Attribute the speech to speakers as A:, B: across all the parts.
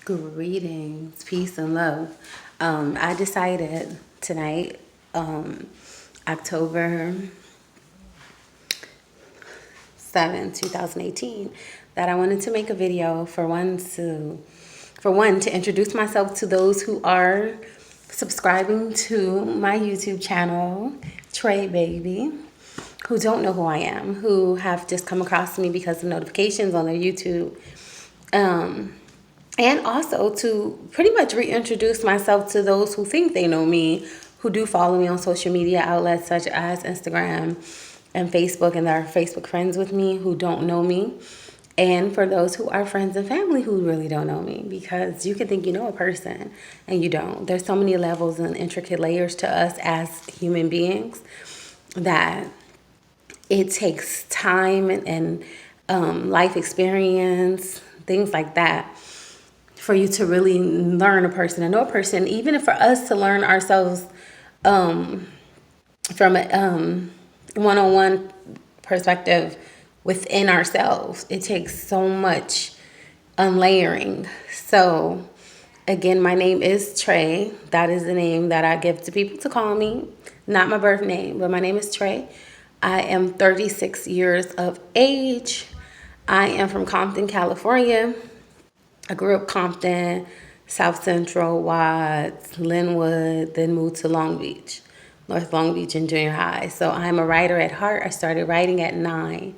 A: Greetings, peace, and love. I decided tonight, October 7, 2018, that I wanted to make a video for one to introduce myself to those who are subscribing to my YouTube channel, Trey Baby, who don't know who I am, who have just come across me because of notifications on their YouTube. And also to pretty much reintroduce myself to those who think they know me, who do follow me on social media outlets such as Instagram and Facebook, and are Facebook friends with me who don't know me. And for those who are friends and family who really don't know me, because you can think you know a person and you don't. There's so many levels and intricate layers to us as human beings that it takes time and life experience, things like that, for you to really learn a person and know a person. Even for us to learn ourselves from a one-on-one perspective within ourselves, it takes so much unlayering. So again, my name is Trey. That is the name that I give to people to call me. Not my birth name, but my name is Trey. I am 36 years of age. I am from Compton, California. I grew up Compton, South Central, Watts, Linwood, then moved to Long Beach, North Long Beach in junior high. So I'm a writer at heart. I started writing at 9.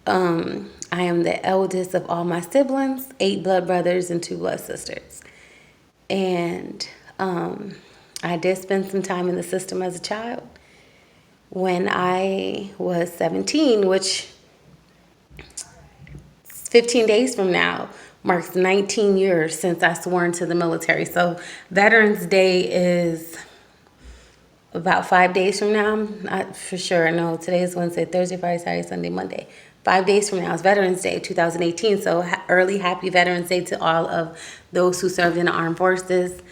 A: I am the eldest of all my siblings, 8 blood brothers and 2 blood sisters. And I did spend some time in the system as a child. When I was 17, which 15 days from now marks 19 years since I swore into the military. So Veterans Day is about 5 days from now. Not for sure. No, today is Wednesday, Thursday, Friday, Saturday, Sunday, Monday. 5 days from now is Veterans Day 2018. So early happy Veterans Day to all of those who served in the armed forces.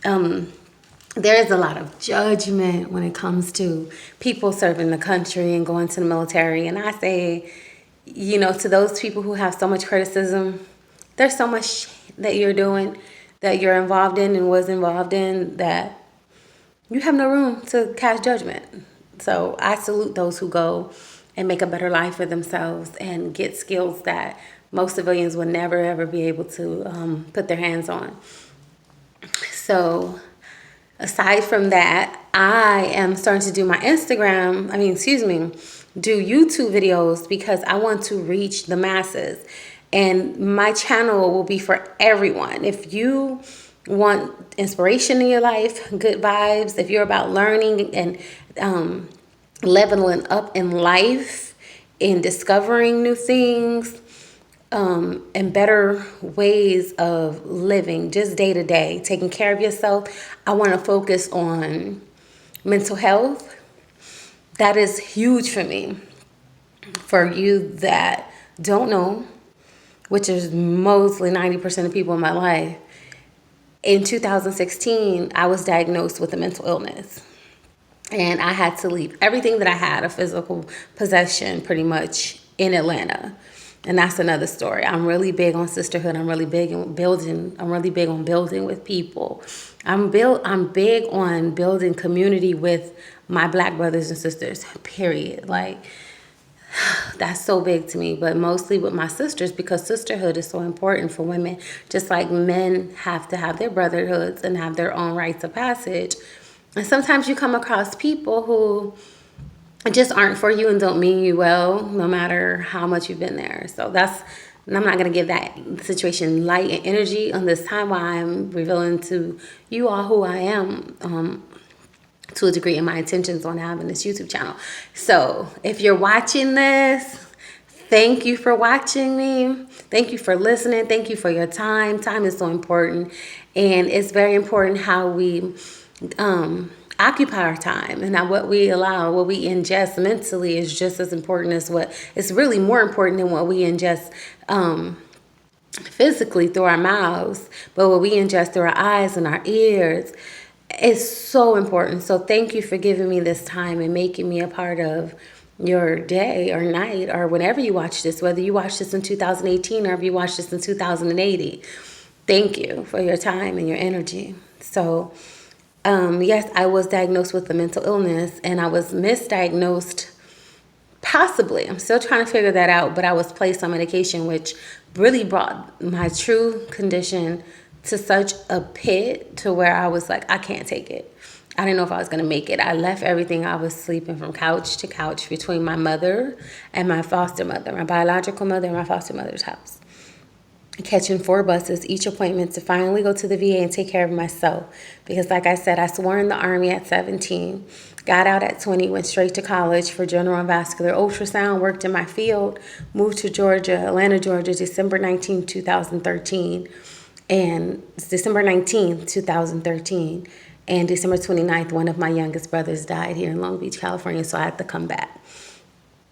A: There is a lot of judgment when it comes to people serving the country and going to the military. And I say, to those people who have so much criticism, there's so much that you're doing, that you're involved in and was involved in, that you have no room to cast judgment. So I salute those who go and make a better life for themselves and get skills that most civilians would never, ever be able to put their hands on. So aside from that, I am starting to do my do YouTube videos because I want to reach the masses. And my channel will be for everyone. If you want inspiration in your life, good vibes, if you're about learning and leveling up in life, in discovering new things, and better ways of living, just day to day, taking care of yourself, I want to focus on mental health. That is huge for me. For you that don't know, which is mostly 90% of people in my life, in 2016, I was diagnosed with a mental illness. And I had to leave everything that I had, a physical possession, pretty much, in Atlanta. And that's another story. I'm really big on sisterhood. I'm really big on building. I'm really big on building with people. I'm big on building community with my Black brothers and sisters, period. Like, that's so big to me, but mostly with my sisters, because sisterhood is so important for women. Just like men have to have their brotherhoods and have their own rites of passage. And sometimes you come across people who just aren't for you and don't mean you well, no matter how much you've been there. So and I'm not going to give that situation light and energy on this time while I'm revealing to you all who I am, to a degree, and my intentions on having this YouTube channel. So if you're watching this, thank you for watching me. Thank you for listening. Thank you for your time. Time is so important. And it's very important how we occupy our time, and now what we allow, what we ingest mentally is just as important as it's really more important than what we ingest physically through our mouths, but what we ingest through our eyes and our ears is so important. So thank you for giving me this time and making me a part of your day or night or whenever you watch this, whether you watch this in 2018 or if you watch this in 2080. Thank you for your time and your energy. So, yes, I was diagnosed with a mental illness, and I was misdiagnosed. Possibly. I'm still trying to figure that out, but I was placed on medication, which really brought my true condition to such a pit to where I was like, I can't take it. I didn't know if I was going to make it. I left everything. I was sleeping from couch to couch between my mother and my foster mother, my biological mother and my foster mother's house, catching 4 buses, each appointment to finally go to the VA and take care of myself. Because like I said, I swore in the Army at 17, got out at 20, went straight to college for general and vascular ultrasound, worked in my field, moved to Georgia, Atlanta, Georgia, December 19, 2013. And it's December 19th, 2013. And December 29th, one of my youngest brothers died here in Long Beach, California, so I had to come back.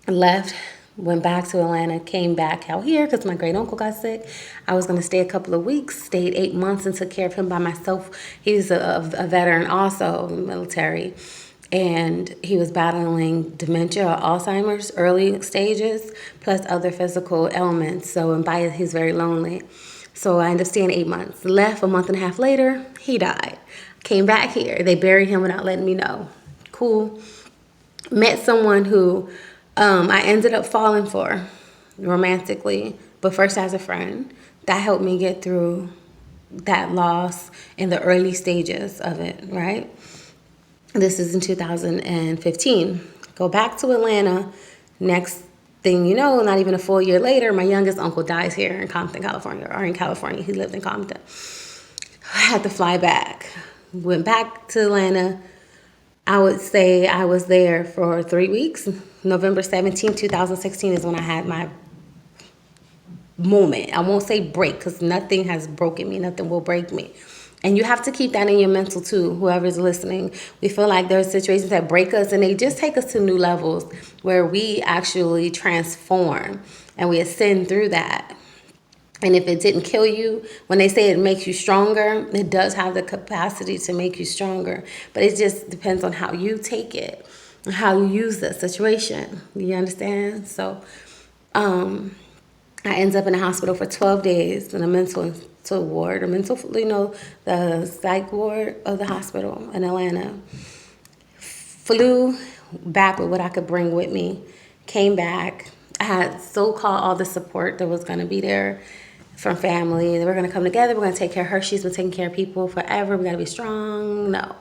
A: Left, went back to Atlanta, came back out here because my great uncle got sick. I was going to stay a couple of weeks, stayed 8 months and took care of him by myself. He's a veteran also, military, and he was battling dementia or Alzheimer's early stages, plus other physical ailments. So, and by it, he's very lonely. So I ended up staying 8 months. Left a month and a half later, he died. Came back here. They buried him without letting me know. Cool. Met someone who I ended up falling for romantically, but first as a friend. That helped me get through that loss in the early stages of it, right? This is in 2015. Go back to Atlanta. Next thing you know, not even a full year later, my youngest uncle dies here in Compton, California, or in California. He lived in Compton. I had to fly back. Went back to Atlanta. I would say I was there for 3 weeks. November 17, 2016 is when I had my moment. I won't say break because nothing has broken me. Nothing will break me. And you have to keep that in your mental too, whoever's listening. We feel like there are situations that break us and they just take us to new levels where we actually transform and we ascend through that. And if it didn't kill you, when they say it makes you stronger, it does have the capacity to make you stronger. But it just depends on how you take it, and how you use the situation. You understand? So I ended up in the hospital for 12 days in a mental ward, the psych ward of the hospital in Atlanta. Flew back with what I could bring with me. Came back. I had so-called all the support that was going to be there from family. They were going to come together. We're going to take care of her. She's been taking care of people forever. We got to be strong. No.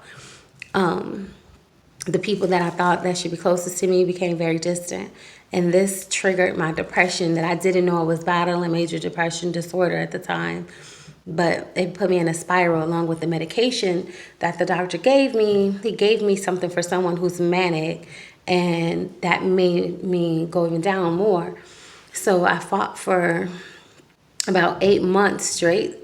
A: The people that I thought that should be closest to me became very distant. And this triggered my depression that I didn't know I was battling major depression disorder at the time. But it put me in a spiral along with the medication that the doctor gave me. He gave me something for someone who's manic, and that made me go even down more. So I fought for about 8 months straight,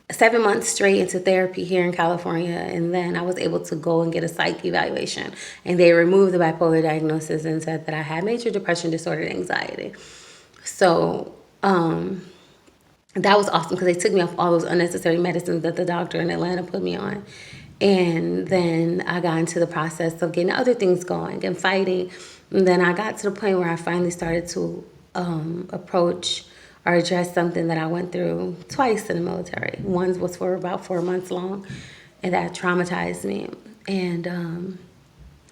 A: 7 months straight into therapy here in California. And then I was able to go and get a psych evaluation. And they removed the bipolar diagnosis and said that I had major depression, disordered anxiety. So that was awesome because they took me off all those unnecessary medicines that the doctor in Atlanta put me on. And then I got into the process of getting other things going and fighting. And then I got to the point where I finally started to approach or address something that I went through twice in the military. One was for about 4 months long, and that traumatized me. And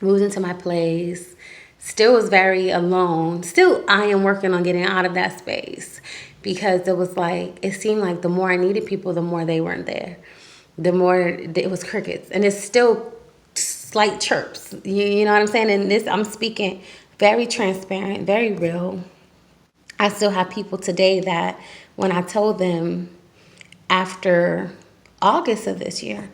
A: moved into my place. Still was very alone. Still, I am working on getting out of that space because it seemed like the more I needed people, the more they weren't there. The more it was crickets. And it's still slight chirps. You know what I'm saying? And this, I'm speaking very transparent, very real. I still have people today that when I told them after August of this year,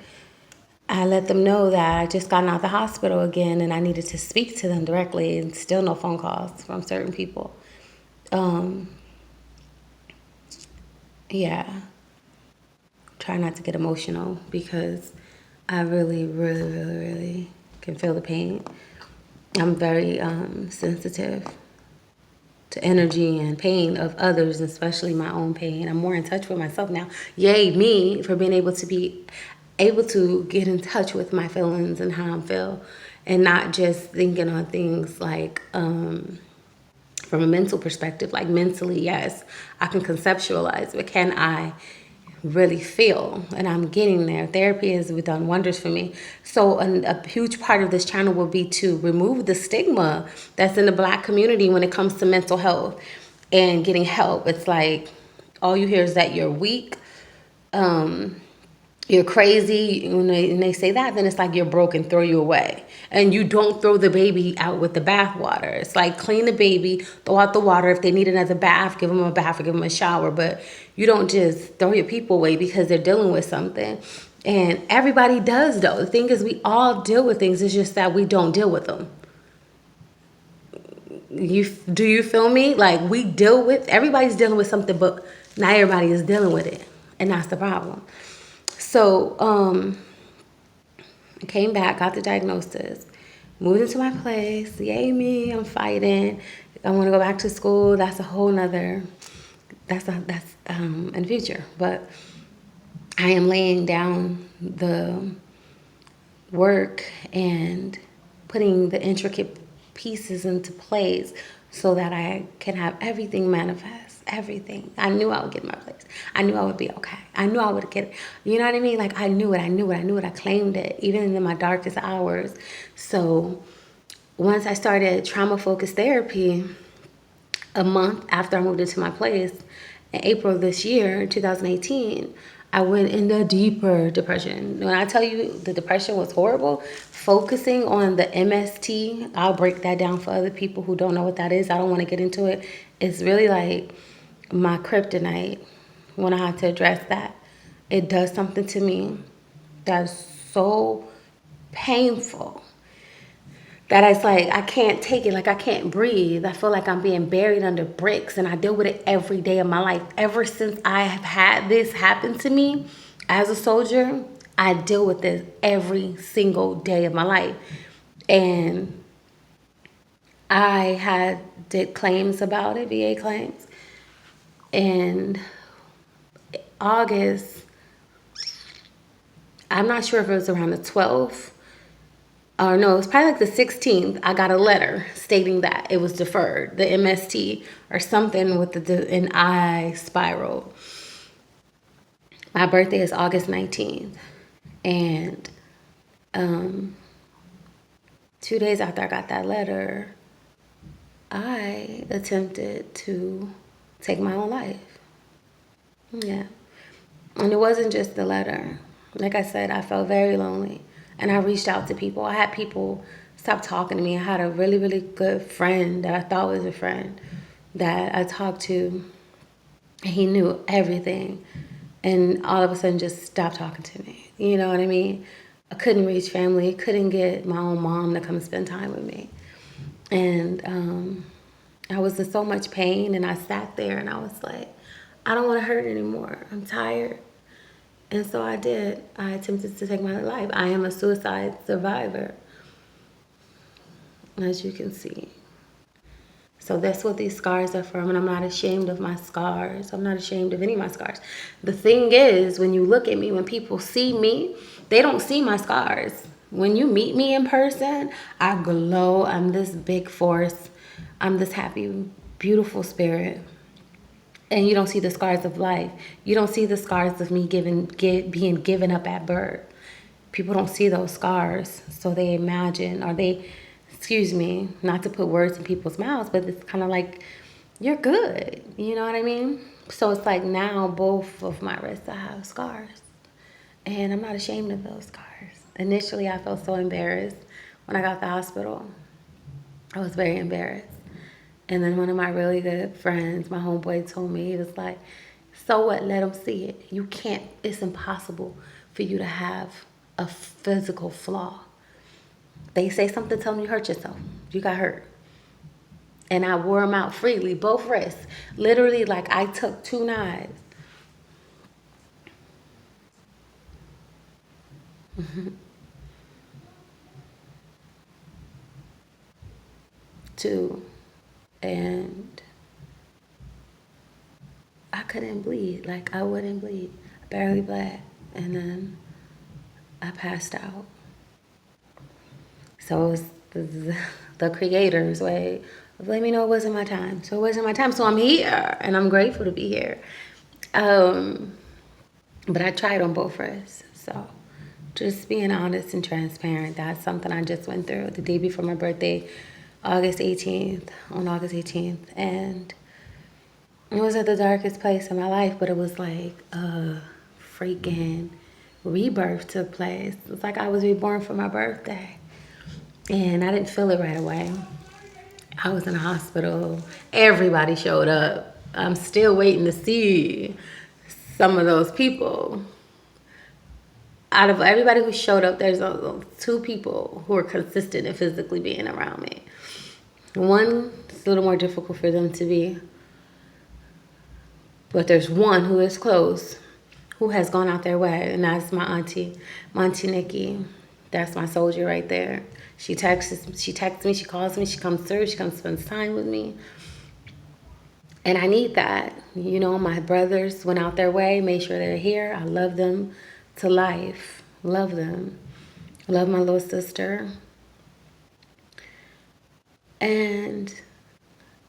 A: I let them know that I just gotten out of the hospital again and I needed to speak to them directly, and still no phone calls from certain people. Yeah. Try not to get emotional because I really, really, really, really can feel the pain. I'm very sensitive to energy and pain of others, especially my own pain. I'm more in touch with myself now. Yay, me, for being able to get in touch with my feelings and how I feel, and not just thinking on things like from a mental perspective. Like mentally, yes, I can conceptualize, but can I really feel, and I'm getting there. Therapy has done wonders for me. So a huge part of this channel will be to remove the stigma that's in the Black community when it comes to mental health and getting help. It's like all you hear is that you're weak, you're crazy. When they say that, then it's like you're broken, throw you away. And you don't throw the baby out with the bathwater. It's like clean the baby, throw out the water. If they need another bath, give them a bath or give them a shower. But you don't just throw your people away because they're dealing with something. And everybody does, though. The thing is, we all deal with things. It's just that we don't deal with them. Do you feel me? Like, everybody's dealing with something, but not everybody is dealing with it. And that's the problem. So, I came back, got the diagnosis, moved into my place. Yay me, I'm fighting. I want to go back to school. That's a whole nother, that's in the future. But I am laying down the work and putting the intricate pieces into place so that I can have everything manifest. Everything. I knew I would get in my place. I knew I would be okay. I knew I would get it. You know what I mean? Like, I knew it. I claimed it, even in my darkest hours. So once I started trauma-focused therapy, a month after I moved into my place, in April of this year, 2018, I went into deeper depression. When I tell you the depression was horrible, focusing on the MST, I'll break that down for other people who don't know what that is. I don't want to get into it. It's really like my kryptonite when I have to address that. It does something to me that's so painful that it's like I can't take it, like I can't breathe. I feel like I'm being buried under bricks, and I deal with it every day of my life. Ever since I have had this happen to me as a soldier, I deal with this every single day of my life. And I did claims about it, VA claims. In August, I'm not sure if it was around the 12th, or no, it was probably like the 16th, I got a letter stating that it was deferred, the MST or something with an eye spiral. My birthday is August 19th. And 2 days after I got that letter, I attempted to take my own life. Yeah. And it wasn't just the letter. Like I said, I felt very lonely. And I reached out to people. I had people stop talking to me. I had a really, really good friend that I thought was a friend that I talked to. And he knew everything. And all of a sudden just stopped talking to me. You know what I mean? I couldn't reach family. Couldn't get my own mom to come spend time with me. And I was in so much pain. And I sat there and I was like, I don't want to hurt anymore. I'm tired. And so I did. I attempted to take my life. I am a suicide survivor, as you can see. So that's what these scars are from, and I'm not ashamed of my scars. I'm not ashamed of any of my scars. The thing is, when you look at me, when people see me, they don't see my scars. When you meet me in person, I glow. I'm this big force. I'm this happy, beautiful spirit. And you don't see the scars of life. You don't see the scars of me being given up at birth. People don't see those scars. So they imagine, or they, excuse me, not to put words in people's mouths, but it's kind of like, you're good. You know what I mean? So it's like now both of my wrists, I have scars. And I'm not ashamed of those scars. Initially, I felt so embarrassed when I got to the hospital. I was very embarrassed. And then one of my really good friends, my homeboy, told me, he was like, so what? Let them see it. You can't, it's impossible for you to have a physical flaw. They say something, tell them you hurt yourself. You got hurt. And I wore them out freely, both wrists. Literally, like I took 2 knives. And I couldn't bleed. Like, I wouldn't bleed. I barely bled. And then I passed out. So it was the creator's way of letting me know it wasn't my time. So it wasn't my time. So I'm here, and I'm grateful to be here. But I tried on both wrists. So just being honest and transparent, that's something I just went through the day before my birthday, August 18th, on August 18th. And it was at the darkest place in my life, but it was like a freaking rebirth took place. It's like I was reborn for my birthday. And I didn't feel it right away. I was in the hospital. Everybody showed up. I'm still waiting to see some of those people. Out of everybody who showed up, there's two people who are consistent in physically being around me. One, it's a little more difficult for them to be. But there's one who is close, who has gone out their way, and that's my auntie Nikki. That's my soldier right there. She texts me, she calls me, she comes through, she comes spends time with me. And I need that. You know, my brothers went out their way, made sure they're here. I love them to life. Love them. Love my little sister. And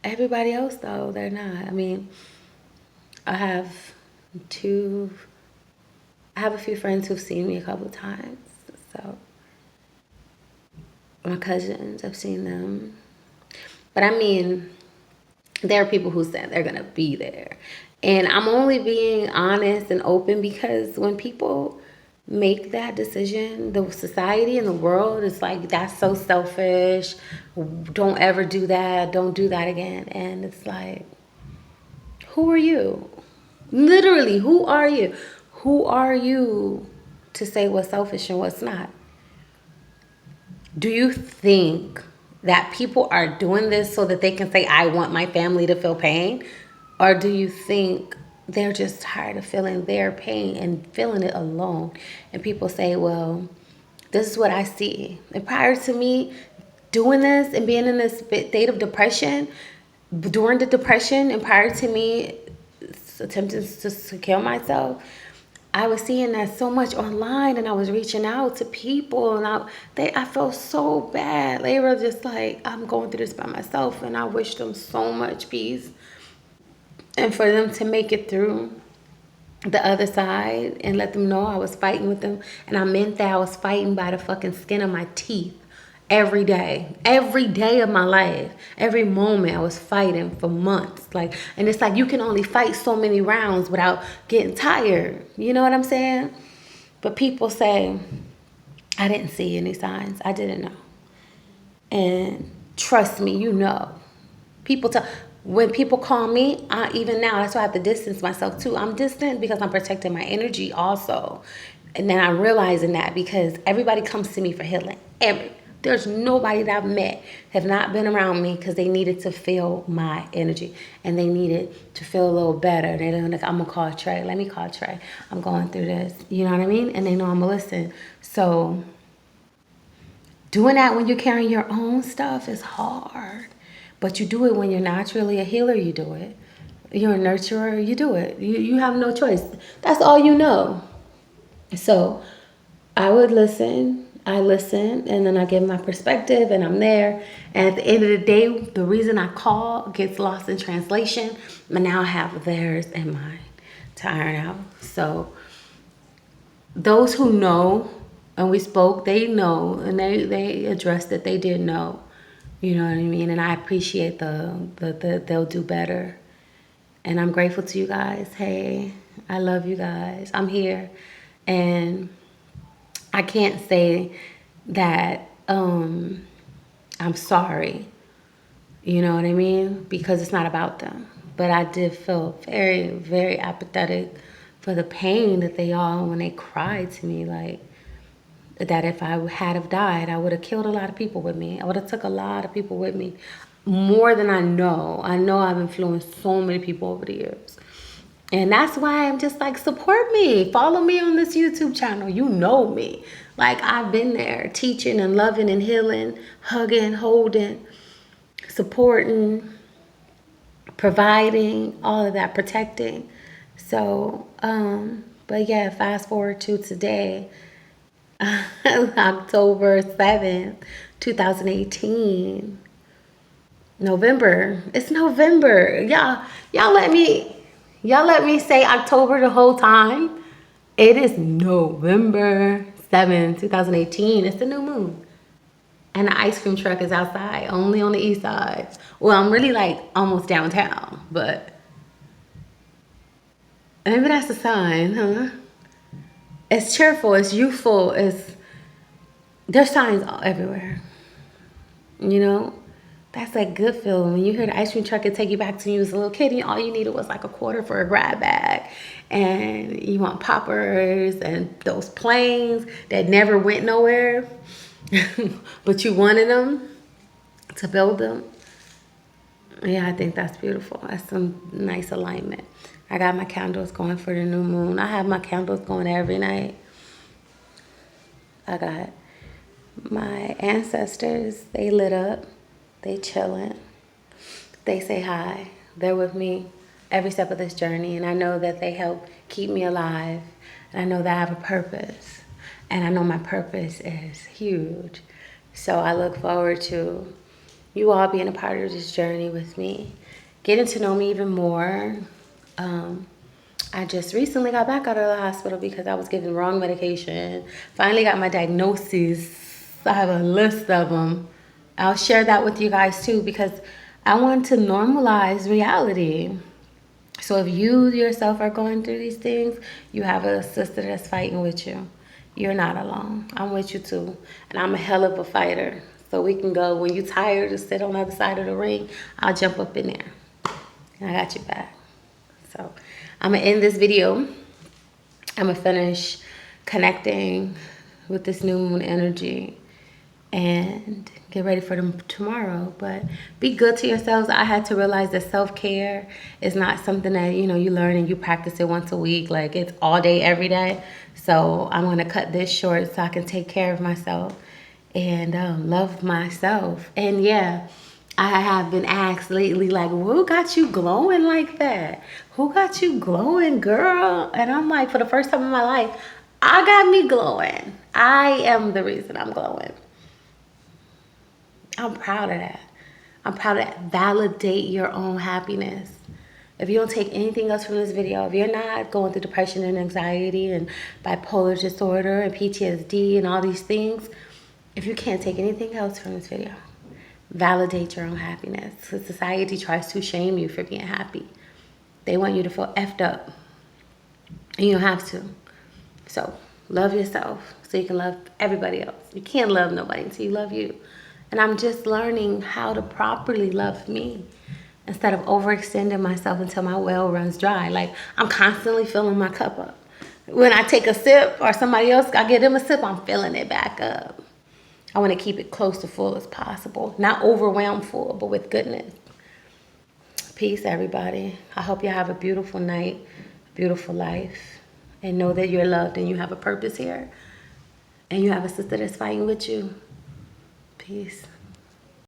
A: everybody else, though, they're not. I mean, I have a few friends who've seen me a couple times. So my cousins, I've seen them. But I mean, there are people who said they're going to be there. And I'm only being honest and open because when people make that decision, the society and the world is like, that's so selfish. Don't ever do that. Don't do that again. And it's like, who are you? Literally, who are you? Who are you to say what's selfish and what's not? Do you think that people are doing this so that they can say, I want my family to feel pain? Or do you think they're just tired of feeling their pain and feeling it alone? And people say, well, this is what I see. And prior to me doing this and being in this state of depression, during the depression and prior to me attempting to kill myself, I was seeing that so much online, and I was reaching out to people, and I felt so bad. They were just like, I'm going through this by myself, and I wish them so much peace. And for them to make it through the other side and let them know I was fighting with them. And I meant that I was fighting by the fucking skin of my teeth. Every day of my life, every moment I was fighting for months. And it's like you can only fight so many rounds without getting tired. You know what I'm saying? But people say, I didn't see any signs. I didn't know. And trust me, you know. When people call me, even now, that's why I have to distance myself too. I'm distant because I'm protecting my energy also. And then I'm realizing that because everybody comes to me for healing. There's nobody that I've met have not been around me because they needed to feel my energy and they needed to feel a little better. They're like, I'm going to call Trey. Let me call Trey. I'm going through this. You know what I mean? And they know I'm going to listen. So doing that when you're carrying your own stuff is hard. But you do it when you're naturally a healer, you do it. You're a nurturer, you do it. You have no choice. That's all you know. So I would listen. I listen, and then I give my perspective, and I'm there. And at the end of the day, the reason I call gets lost in translation, but now I have theirs and mine to iron out. So those who know, and we spoke, they know, and they addressed that they did know. You know what I mean? And I appreciate the they'll do better. And I'm grateful to you guys. Hey, I love you guys. I'm here. And I can't say that I'm sorry. You know what I mean? Because it's not about them. But I did feel very, very apathetic for the pain that they all, when they cried to me, like, that if I had have died, I would have killed a lot of people with me. I would have took a lot of people with me. More than I know. I know I've influenced so many people over the years. And that's why I'm just like, support me. Follow me on this YouTube channel. You know me. Like, I've been there teaching and loving and healing, hugging, holding, supporting, providing, all of that, protecting. So, but yeah, fast forward to today, October 7th, 2018. November. It's November. Y'all let me say October the whole time. It is November 7th, 2018. It's the new moon. And the ice cream truck is outside, only on the east side. Well, I'm really like almost downtown, but maybe that's a sign, huh? It's cheerful, it's youthful, there's signs everywhere. You know? That's that good feeling when you hear the ice cream truck and take you back to when you was a little kid and all you needed was like a quarter for a grab bag. And you want poppers and those planes that never went nowhere, but you wanted them to build them. Yeah, I think that's beautiful. That's some nice alignment. I got my candles going for the new moon. I have my candles going every night. I got my ancestors, they lit up. They chilling. They say hi. They're with me every step of this journey. And I know that they help keep me alive. And I know that I have a purpose. And I know my purpose is huge. So I look forward to you all being a part of this journey with me. Getting to know me even more. I just recently got back out of the hospital because I was given wrong medication. Finally got my diagnosis. I have a list of them. I'll share that with you guys too because I want to normalize reality. So if you yourself are going through these things, you have a sister that's fighting with you. You're not alone. I'm with you too. And I'm a hell of a fighter. So we can go, when you're tired to sit on the other side of the ring, I'll jump up in there. And I got you back. So I'm going to end this video. I'm going to finish connecting with this new moon energy and get ready for them tomorrow. But be good to yourselves. I had to realize that self-care is not something that, you learn and you practice it once a week. Like, it's all day, every day. So I'm going to cut this short so I can take care of myself and love myself. And yeah, I have been asked lately, like, who got you glowing like that? Who got you glowing, girl? And I'm like, for the first time in my life, I got me glowing. I am the reason I'm glowing. I'm proud of that. I'm proud of that. Validate your own happiness. If you don't take anything else from this video, if you're not going through depression and anxiety and bipolar disorder and PTSD and all these things, if you can't take anything else from this video, validate your own happiness. Because society tries to shame you for being happy. They want you to feel effed up. And you don't have to. So love yourself so you can love everybody else. You can't love nobody until you love you. And I'm just learning how to properly love me instead of overextending myself until my well runs dry. Like, I'm constantly filling my cup up. When I take a sip or somebody else, I give them a sip, I'm filling it back up. I want to keep it close to full as possible. Not overwhelmed full, but with goodness. Peace, everybody. I hope you have a beautiful night, beautiful life. And know that you're loved and you have a purpose here. And you have a sister that's fighting with you. Peace.